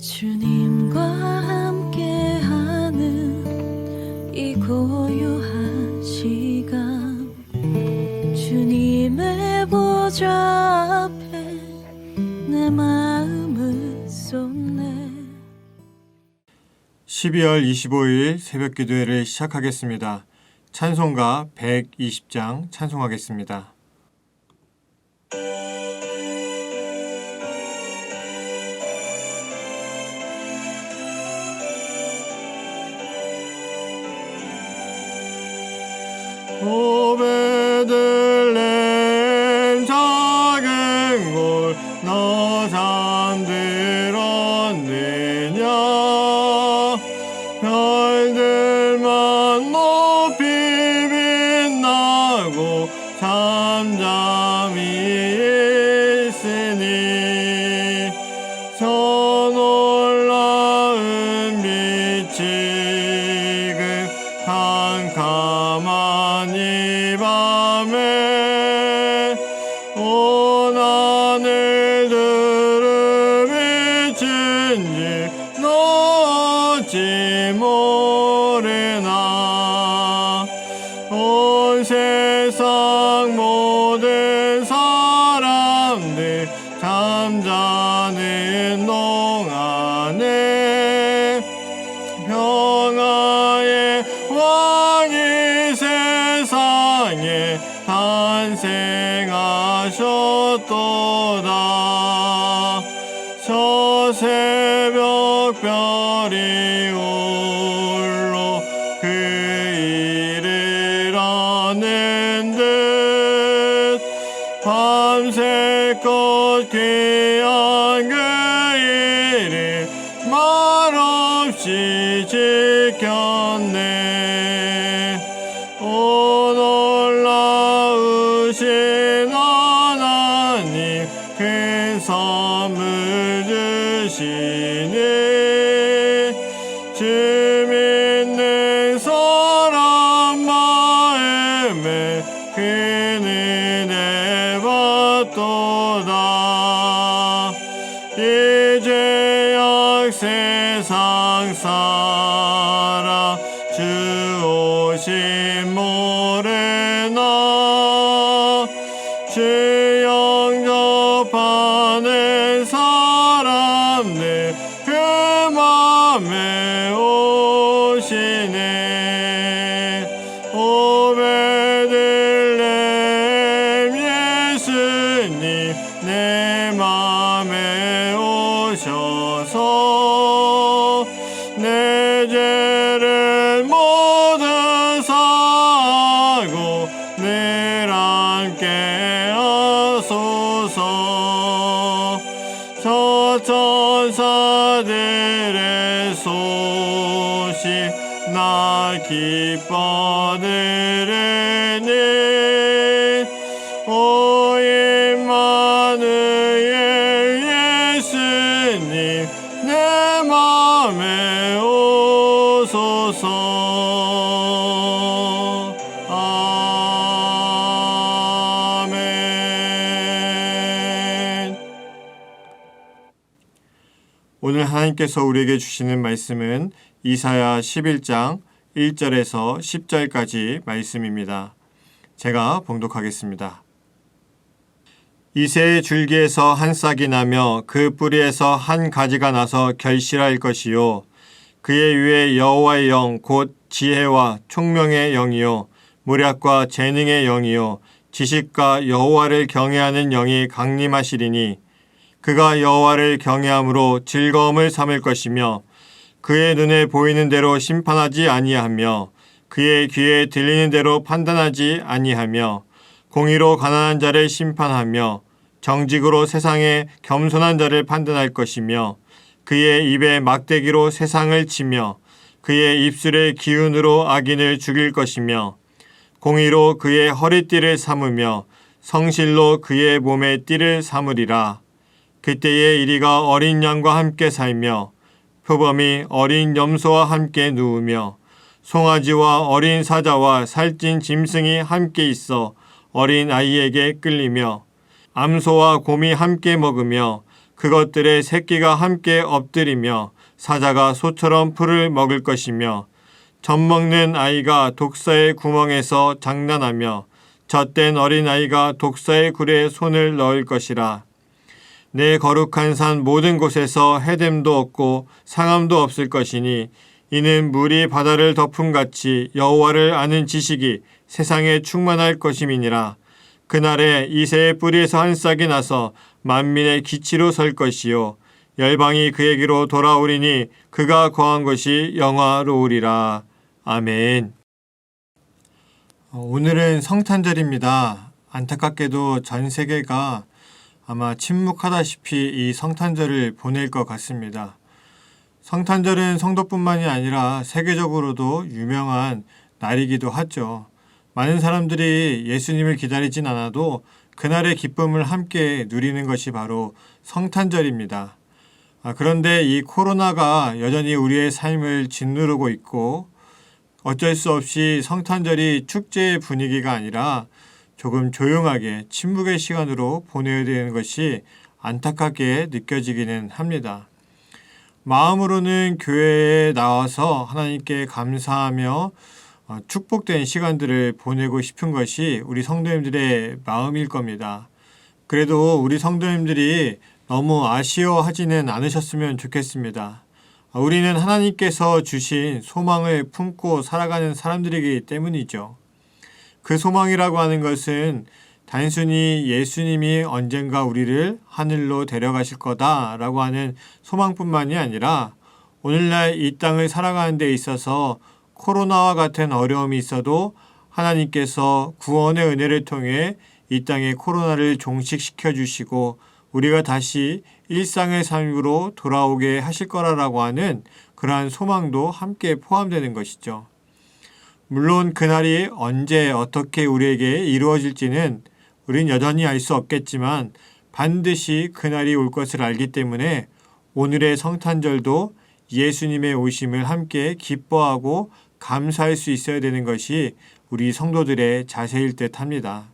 주님과 함께하는 이 고요한 시간, 주님의 보좌 앞에 내 마음을 쏟네. 12월 25일 새벽기도회를 시작하겠습니다. 찬송가 120장 찬송하겠습니다. 오 베들레헴 작은 곳 너 잠들었느냐. 별들만 높이 빛나고 잠잠히 있으니 저 놀라운 빛이 캄캄한 이 밤에 온 하늘 두루 비춘지 너 어찌 모르나. 온 세상 모든 사람들 잠자는 동안에 평화의 왕이 세상에 탄생하셨도다. 저 새벽별이 홀로 그 일을 아는 듯 밤새껏 귀한 그 일을 말없이 지켰네. 오 놀라우신 하나님 큰 선물 주시니 주 믿는 사람 마음에 큰 은혜 받도다. 이제야 세상 살아 주 오심 모르나. 주 영접하는 사람들 그 맘에 오시네. 오 베들레헴 예수님 내 맘에 오셔서 내 죄를 모두 사하고 늘 함께 하소서. 저 천사들의 소식 나 기뻐 들으니 오 임마누엘 예수님 내 맘에 오소서. 아멘. 오늘 하나님께서 우리에게 주시는 말씀은 이사야 11장 1절에서 10절까지 말씀입니다. 제가 봉독하겠습니다. 이새의 줄기에서 한 싹이 나며 그 뿌리에서 한 가지가 나서 결실할 것이요 그의 위에 여호와의 영 곧 지혜와 총명의 영이요 모략과 재능의 영이요 지식과 여호와를 경외하는 영이 강림하시리니 그가 여호와를 경외함으로 즐거움을 삼을 것이며 그의 눈에 보이는 대로 심판하지 아니하며 그의 귀에 들리는 대로 판단하지 아니하며 공의로 가난한 자를 심판하며 정직으로 세상에 겸손한 자를 판단할 것이며 그의 입에 막대기로 세상을 치며 그의 입술의 기운으로 악인을 죽일 것이며 공의로 그의 허리띠를 삼으며 성실로 그의 몸의 띠를 삼으리라. 그때에 이리가 어린 양과 함께 살며 표범이 어린 염소와 함께 누우며 송아지와 어린 사자와 살찐 짐승이 함께 있어 어린 아이에게 끌리며 암소와 곰이 함께 먹으며 그것들의 새끼가 함께 엎드리며 사자가 소처럼 풀을 먹을 것이며 젖먹는 아이가 독사의 구멍에서 장난하며 젖된 어린아이가 독사의 굴에 손을 넣을 것이라. 내 거룩한 산 모든 곳에서 해됨도 없고 상함도 없을 것이니 이는 물이 바다를 덮음같이 여호와를 아는 지식이 세상에 충만할 것임이니라. 그날에 이새의 뿌리에서 한 싹이 나서 만민의 기치로 설 것이요 열방이 그에게로 돌아오리니 그가 거한 것이 영화로우리라. 아멘. 오늘은 성탄절입니다. 안타깝게도 전 세계가 아마 침묵하다시피 이 성탄절을 보낼 것 같습니다. 성탄절은 성도뿐만이 아니라 세계적으로도 유명한 날이기도 하죠. 많은 사람들이 예수님을 기다리진 않아도 그날의 기쁨을 함께 누리는 것이 바로 성탄절입니다. 그런데 이 코로나가 여전히 우리의 삶을 짓누르고 있고 어쩔 수 없이 성탄절이 축제의 분위기가 아니라 조금 조용하게 침묵의 시간으로 보내야 되는 것이 안타깝게 느껴지기는 합니다. 마음으로는 교회에 나와서 하나님께 감사하며 축복된 시간들을 보내고 싶은 것이 우리 성도님들의 마음일 겁니다. 그래도 우리 성도님들이 너무 아쉬워하지는 않으셨으면 좋겠습니다. 우리는 하나님께서 주신 소망을 품고 살아가는 사람들이기 때문이죠. 그 소망이라고 하는 것은 단순히 예수님이 언젠가 우리를 하늘로 데려가실 거다라고 하는 소망뿐만이 아니라 오늘날 이 땅을 살아가는 데 있어서 코로나와 같은 어려움이 있어도 하나님께서 구원의 은혜를 통해 이 땅에 코로나를 종식시켜 주시고 우리가 다시 일상의 삶으로 돌아오게 하실 거라고 하는 그러한 소망도 함께 포함되는 것이죠. 물론 그날이 언제 어떻게 우리에게 이루어질지는 우린 여전히 알 수 없겠지만 반드시 그날이 올 것을 알기 때문에 오늘의 성탄절도 예수님의 오심을 함께 기뻐하고 감사할 수 있어야 되는 것이 우리 성도들의 자세일 듯 합니다.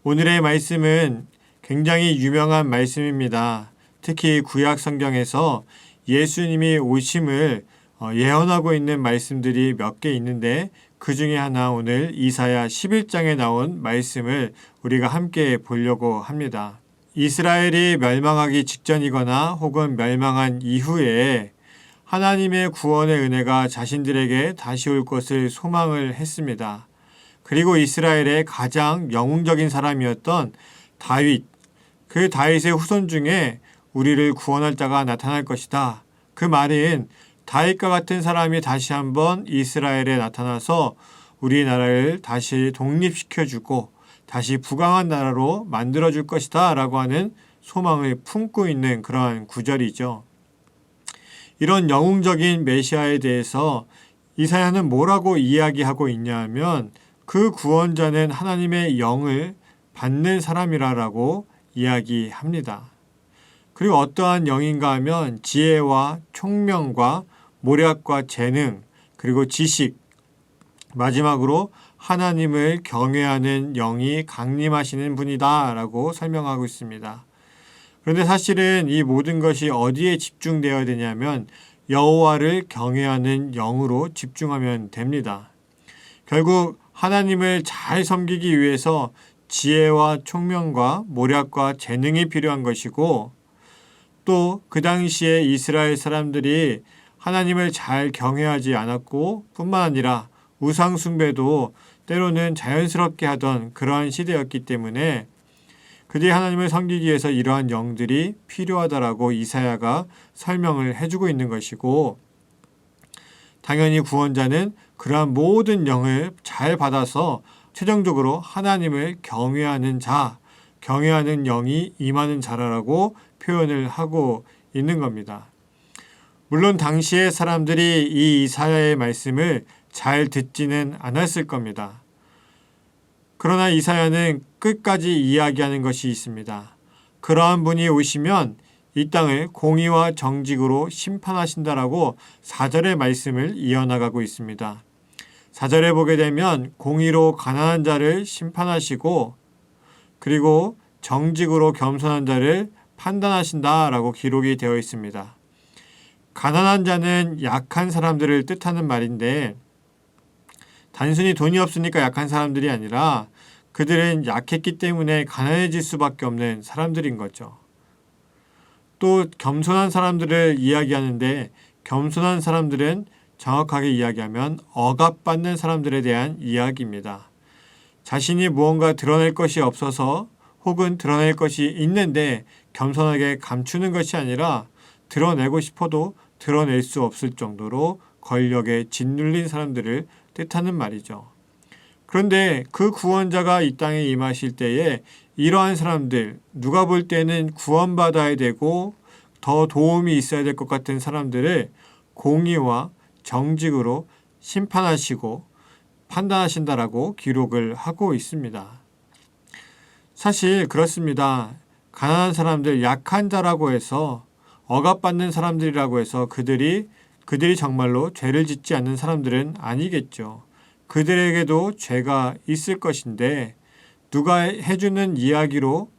오늘의 말씀은 굉장히 유명한 말씀입니다. 특히 구약 성경에서 예수님이 오심을 예언하고 있는 말씀들이 몇 개 있는데 그 중에 하나 오늘 이사야 11장에 나온 말씀을 우리가 함께 보려고 합니다. 이스라엘이 멸망하기 직전이거나 혹은 멸망한 이후에 하나님의 구원의 은혜가 자신들에게 다시 올 것을 소망을 했습니다. 그리고 이스라엘의 가장 영웅적인 사람이었던 다윗, 그 다윗의 후손 중에 우리를 구원할 자가 나타날 것이다. 그 말은 다윗과 같은 사람이 다시 한번 이스라엘에 나타나서 우리나라를 다시 독립시켜주고 다시 부강한 나라로 만들어줄 것이다 라고 하는 소망을 품고 있는 그러한 구절이죠. 이런 영웅적인 메시아에 대해서 이사야는 뭐라고 이야기하고 있냐 하면 그 구원자는 하나님의 영을 받는 사람이라고 이야기합니다. 그리고 어떠한 영인가 하면 지혜와 총명과 모략과 재능 그리고 지식 마지막으로 하나님을 경외하는 영이 강림하시는 분이다 라고 설명하고 있습니다. 그런데 사실은 이 모든 것이 어디에 집중되어야 되냐면 여호와를 경외하는 영으로 집중하면 됩니다. 결국 하나님을 잘 섬기기 위해서 지혜와 총명과 모략과 재능이 필요한 것이고 또 그 당시에 이스라엘 사람들이 하나님을 잘 경외하지 않았고 뿐만 아니라 우상 숭배도 때로는 자연스럽게 하던 그러한 시대였기 때문에 그들이 하나님을 섬기기 위해서 이러한 영들이 필요하다라고 이사야가 설명을 해주고 있는 것이고 당연히 구원자는 그러한 모든 영을 잘 받아서 최종적으로 하나님을 경외하는 자, 경외하는 영이 임하는 자라고 표현을 하고 있는 겁니다. 물론 당시의 사람들이 이 이사야의 말씀을 잘 듣지는 않았을 겁니다. 그러나 이사야는 끝까지 이야기하는 것이 있습니다. 그러한 분이 오시면 이 땅을 공의와 정직으로 심판하신다라고 4절의 말씀을 이어나가고 있습니다. 4절에 보게 되면 공의로 가난한 자를 심판하시고 그리고 정직으로 겸손한 자를 판단하신다라고 기록이 되어 있습니다. 가난한 자는 약한 사람들을 뜻하는 말인데 단순히 돈이 없으니까 약한 사람들이 아니라 그들은 약했기 때문에 가난해질 수밖에 없는 사람들인 거죠. 또 겸손한 사람들을 이야기하는데 겸손한 사람들은 정확하게 이야기하면 억압받는 사람들에 대한 이야기입니다. 자신이 무언가 드러낼 것이 없어서 혹은 드러낼 것이 있는데 겸손하게 감추는 것이 아니라 드러내고 싶어도 드러낼 수 없을 정도로 권력에 짓눌린 사람들을 뜻하는 말이죠. 그런데 그 구원자가 이 땅에 임하실 때에 이러한 사람들, 누가 볼 때는 구원받아야 되고 더 도움이 있어야 될 것 같은 사람들을 공의와 정직으로 심판하시고 판단하신다라고 기록을 하고 있습니다. 사실 그렇습니다. 가난한 사람들, 약한 자라고 해서 억압받는 사람들이라고 해서 그들이 정말로 죄를 짓지 않는 사람들은 아니겠죠. 그들에게도 죄가 있을 것인데 누가 해주는 이야기로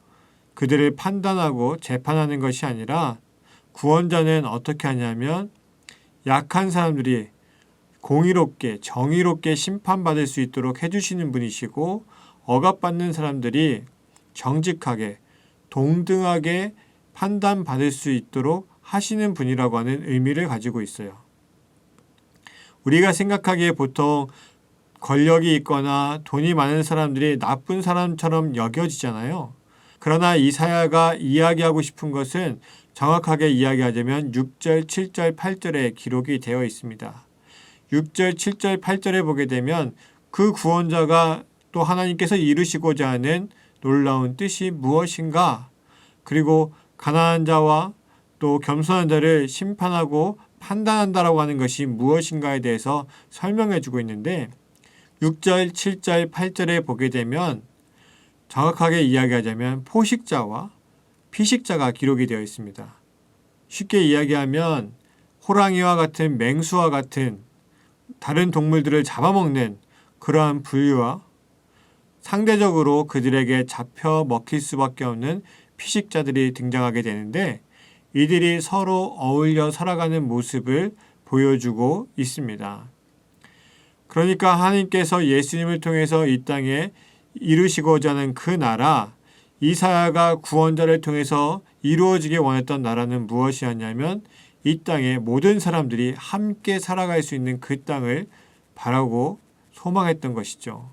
그들을 판단하고 재판하는 것이 아니라 구원자는 어떻게 하냐면 약한 사람들이 공의롭게 정의롭게 심판받을 수 있도록 해주시는 분이시고 억압받는 사람들이 정직하게 동등하게 판단받을 수 있도록 하시는 분이라고 하는 의미를 가지고 있어요. 우리가 생각하기에 보통 권력이 있거나 돈이 많은 사람들이 나쁜 사람처럼 여겨지잖아요. 그러나 이사야가 이야기하고 싶은 것은 정확하게 이야기하자면 6절, 7절, 8절에 기록이 되어 있습니다. 6절, 7절, 8절에 보게 되면 그 구원자가 또 하나님께서 이루시고자 하는 놀라운 뜻이 무엇인가? 그리고 가난한 자와 또 겸손한 자를 심판하고 판단한다라고 하는 것이 무엇인가에 대해서 설명해 주고 있는데 6절, 7절, 8절에 보게 되면 정확하게 이야기하자면 포식자와 피식자가 기록이 되어 있습니다. 쉽게 이야기하면 호랑이와 같은 맹수와 같은 다른 동물들을 잡아먹는 그러한 부류와 상대적으로 그들에게 잡혀 먹힐 수밖에 없는 피식자들이 등장하게 되는데 이들이 서로 어울려 살아가는 모습을 보여주고 있습니다. 그러니까 하나님께서 예수님을 통해서 이 땅에 이루시고자 하는 그 나라, 이사야가 구원자를 통해서 이루어지게 원했던 나라는 무엇이었냐면 이 땅에 모든 사람들이 함께 살아갈 수 있는 그 땅을 바라고 소망했던 것이죠.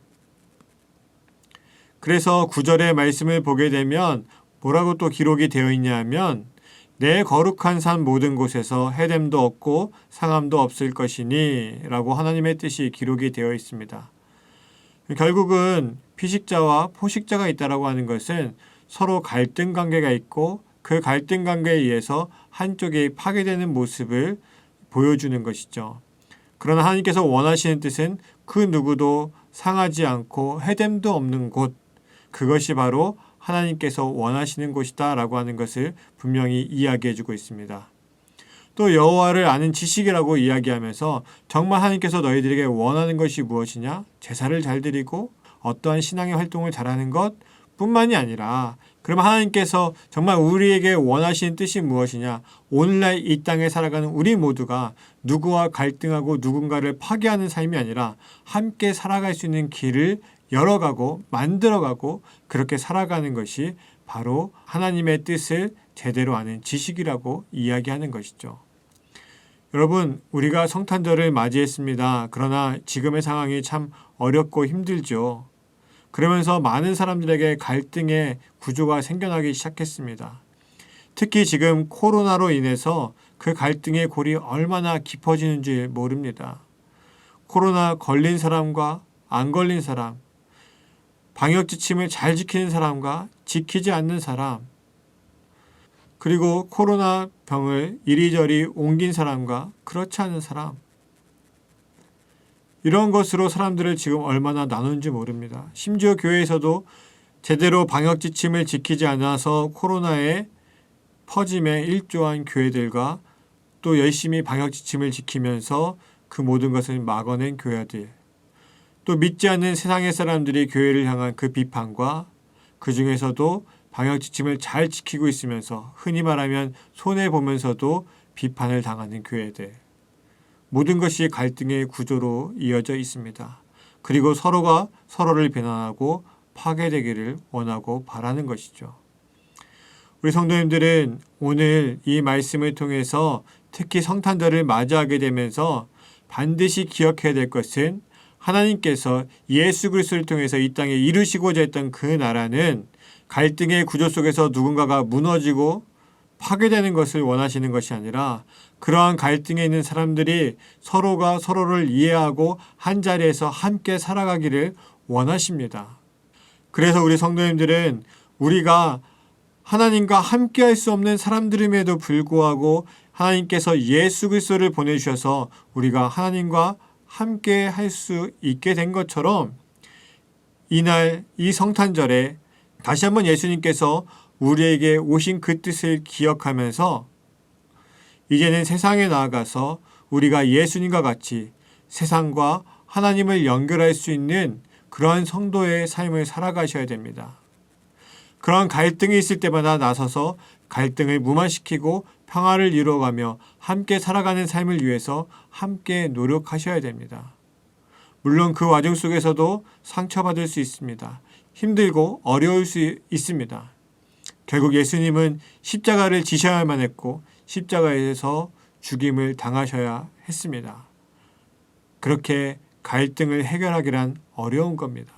그래서 9절의 말씀을 보게 되면 뭐라고 또 기록이 되어 있냐 하면 내 거룩한 산 모든 곳에서 해됨도 없고 상함도 없을 것이니 라고 하나님의 뜻이 기록이 되어 있습니다. 결국은 피식자와 포식자가 있다라고 하는 것은 서로 갈등 관계가 있고 그 갈등 관계에 의해서 한쪽이 파괴되는 모습을 보여주는 것이죠. 그러나 하나님께서 원하시는 뜻은 그 누구도 상하지 않고 해됨도 없는 곳, 그것이 바로 하나님께서 원하시는 곳이다 라고 하는 것을 분명히 이야기해 주고 있습니다. 또 여호와를 아는 지식이라고 이야기하면서 정말 하나님께서 너희들에게 원하는 것이 무엇이냐? 제사를 잘 드리고 어떠한 신앙의 활동을 잘하는 것 뿐만이 아니라 그러면 하나님께서 정말 우리에게 원하시는 뜻이 무엇이냐? 오늘날 이 땅에 살아가는 우리 모두가 누구와 갈등하고 누군가를 파괴하는 삶이 아니라 함께 살아갈 수 있는 길을 열어가고 만들어가고 그렇게 살아가는 것이 바로 하나님의 뜻을 제대로 아는 지식이라고 이야기하는 것이죠. 여러분, 우리가 성탄절을 맞이했습니다. 그러나 지금의 상황이 참 어렵고 힘들죠. 그러면서 많은 사람들에게 갈등의 구조가 생겨나기 시작했습니다. 특히 지금 코로나로 인해서 그 갈등의 골이 얼마나 깊어지는지 모릅니다. 코로나 걸린 사람과 안 걸린 사람, 방역 지침을 잘 지키는 사람과 지키지 않는 사람, 그리고 코로나 병을 이리저리 옮긴 사람과 그렇지 않은 사람, 이런 것으로 사람들을 지금 얼마나 나누는지 모릅니다. 심지어 교회에서도 제대로 방역 지침을 지키지 않아서 코로나의 퍼짐에 일조한 교회들과 또 열심히 방역 지침을 지키면서 그 모든 것을 막아낸 교회들, 또 믿지 않는 세상의 사람들이 교회를 향한 그 비판과 그 중에서도 방역 지침을 잘 지키고 있으면서 흔히 말하면 손해보면서도 비판을 당하는 교회들. 모든 것이 갈등의 구조로 이어져 있습니다. 그리고 서로가 서로를 비난하고 파괴되기를 원하고 바라는 것이죠. 우리 성도님들은 오늘 이 말씀을 통해서 특히 성탄절을 맞이하게 되면서 반드시 기억해야 될 것은 하나님께서 예수 그리스도를 통해서 이 땅에 이루시고자 했던 그 나라는 갈등의 구조 속에서 누군가가 무너지고 파괴되는 것을 원하시는 것이 아니라 그러한 갈등에 있는 사람들이 서로가 서로를 이해하고 한 자리에서 함께 살아가기를 원하십니다. 그래서 우리 성도님들은 우리가 하나님과 함께 할 수 없는 사람들임에도 불구하고 하나님께서 예수 그리스도를 보내주셔서 우리가 하나님과 함께 할 수 있게 된 것처럼 이날 이 성탄절에 다시 한번 예수님께서 우리에게 오신 그 뜻을 기억하면서 이제는 세상에 나아가서 우리가 예수님과 같이 세상과 하나님을 연결할 수 있는 그러한 성도의 삶을 살아가셔야 됩니다. 그러한 갈등이 있을 때마다 나서서 갈등을 무마시키고 평화를 이루어가며 함께 살아가는 삶을 위해서 함께 노력하셔야 됩니다. 물론 그 과정 속에서도 상처받을 수 있습니다. 힘들고 어려울 수 있습니다. 결국 예수님은 십자가를 지셔야만 했고 십자가에서 죽임을 당하셔야 했습니다. 그렇게 갈등을 해결하기란 어려운 겁니다.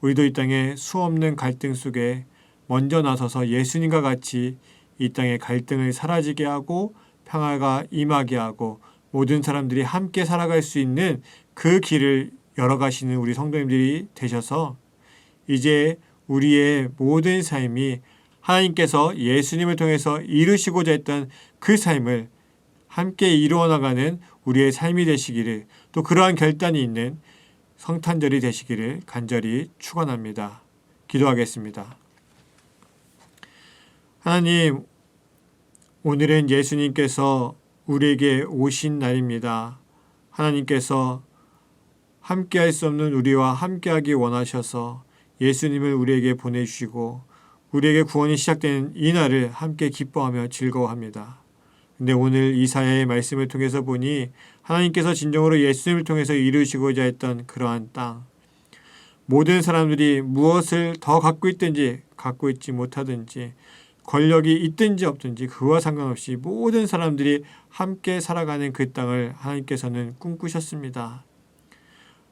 우리도 이 땅에 수없는 갈등 속에 먼저 나서서 예수님과 같이 이 땅의 갈등을 사라지게 하고 평화가 임하게 하고 모든 사람들이 함께 살아갈 수 있는 그 길을 열어가시는 우리 성도님들이 되셔서 이제 우리의 모든 삶이 하나님께서 예수님을 통해서 이루시고자 했던 그 삶을 함께 이루어 나가는 우리의 삶이 되시기를 또 그러한 결단이 있는 성탄절이 되시기를 간절히 축원합니다. 기도하겠습니다. 하나님, 오늘은 예수님께서 우리에게 오신 날입니다. 하나님께서 함께할 수 없는 우리와 함께하기 원하셔서 예수님을 우리에게 보내주시고 우리에게 구원이 시작되는 이 날을 함께 기뻐하며 즐거워합니다. 근데 오늘 이사야의 말씀을 통해서 보니 하나님께서 진정으로 예수님을 통해서 이루시고자 했던 그러한 땅, 모든 사람들이 무엇을 더 갖고 있든지 갖고 있지 못하든지 권력이 있든지 없든지 그와 상관없이 모든 사람들이 함께 살아가는 그 땅을 하나님께서는 꿈꾸셨습니다.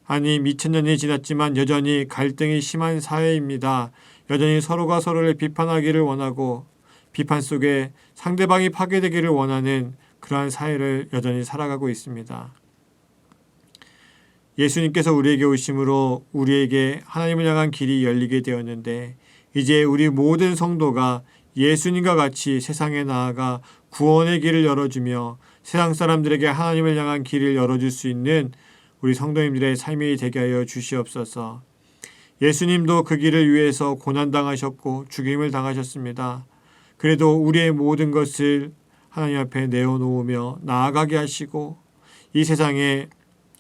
아니 2000년이 지났지만 여전히 갈등이 심한 사회입니다. 여전히 서로가 서로를 비판하기를 원하고 비판 속에 상대방이 파괴되기를 원하는 그러한 사회를 여전히 살아가고 있습니다. 예수님께서 우리에게 오심으로 우리에게 하나님을 향한 길이 열리게 되었는데 이제 우리 모든 성도가 예수님과 같이 세상에 나아가 구원의 길을 열어주며 세상 사람들에게 하나님을 향한 길을 열어줄 수 있는 우리 성도님들의 삶이 되게 하여 주시옵소서. 예수님도 그 길을 위해서 고난당하셨고 죽임을 당하셨습니다. 그래도 우리의 모든 것을 하나님 앞에 내어놓으며 나아가게 하시고 이 세상에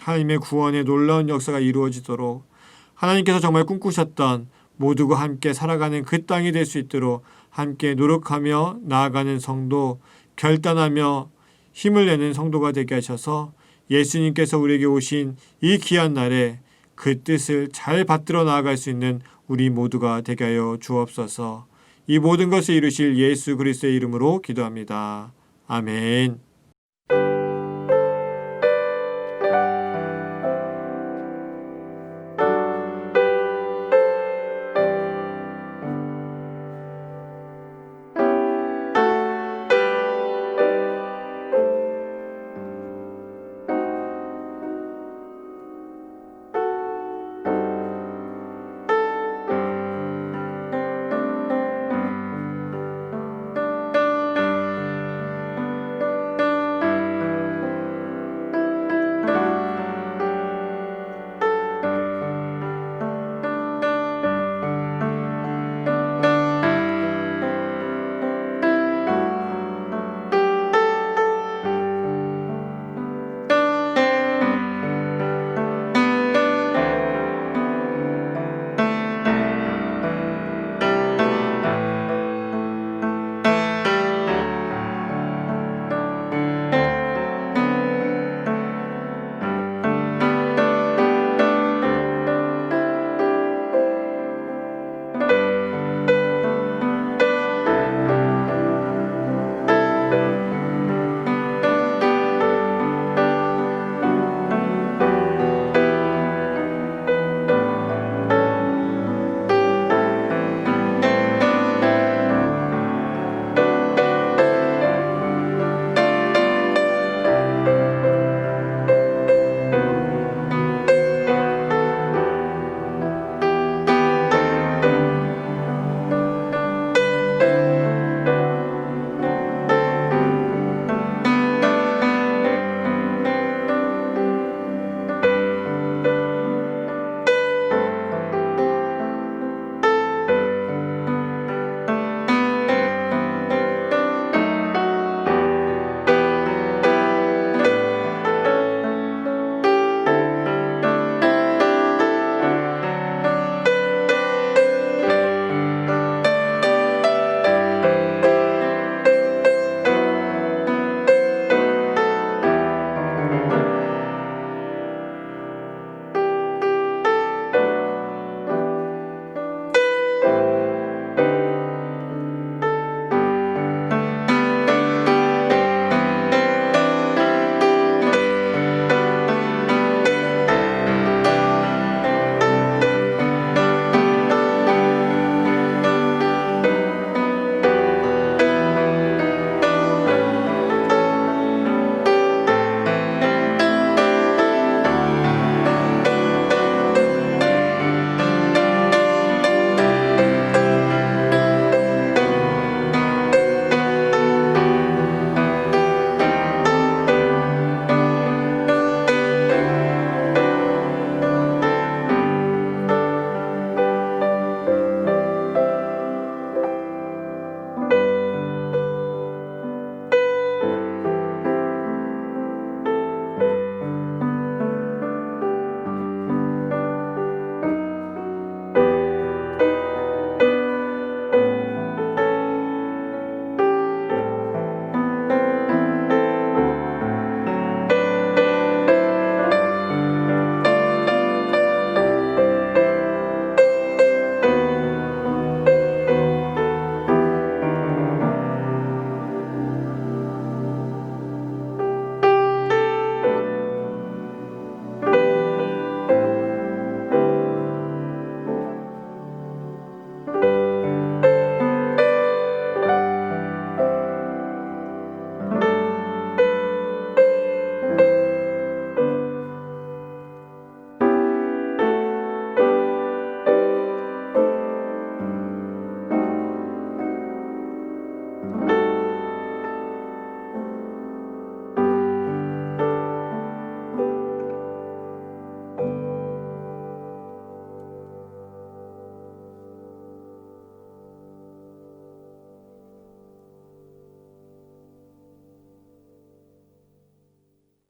하나님의 구원의 놀라운 역사가 이루어지도록 하나님께서 정말 꿈꾸셨던 모두가 함께 살아가는 그 땅이 될 수 있도록 함께 노력하며 나아가는 성도, 결단하며 힘을 내는 성도가 되게 하셔서 예수님께서 우리에게 오신 이 귀한 날에 그 뜻을 잘 받들어 나아갈 수 있는 우리 모두가 되게 하여 주옵소서. 이 모든 것을 이루실 예수 그리스도의 이름으로 기도합니다. 아멘.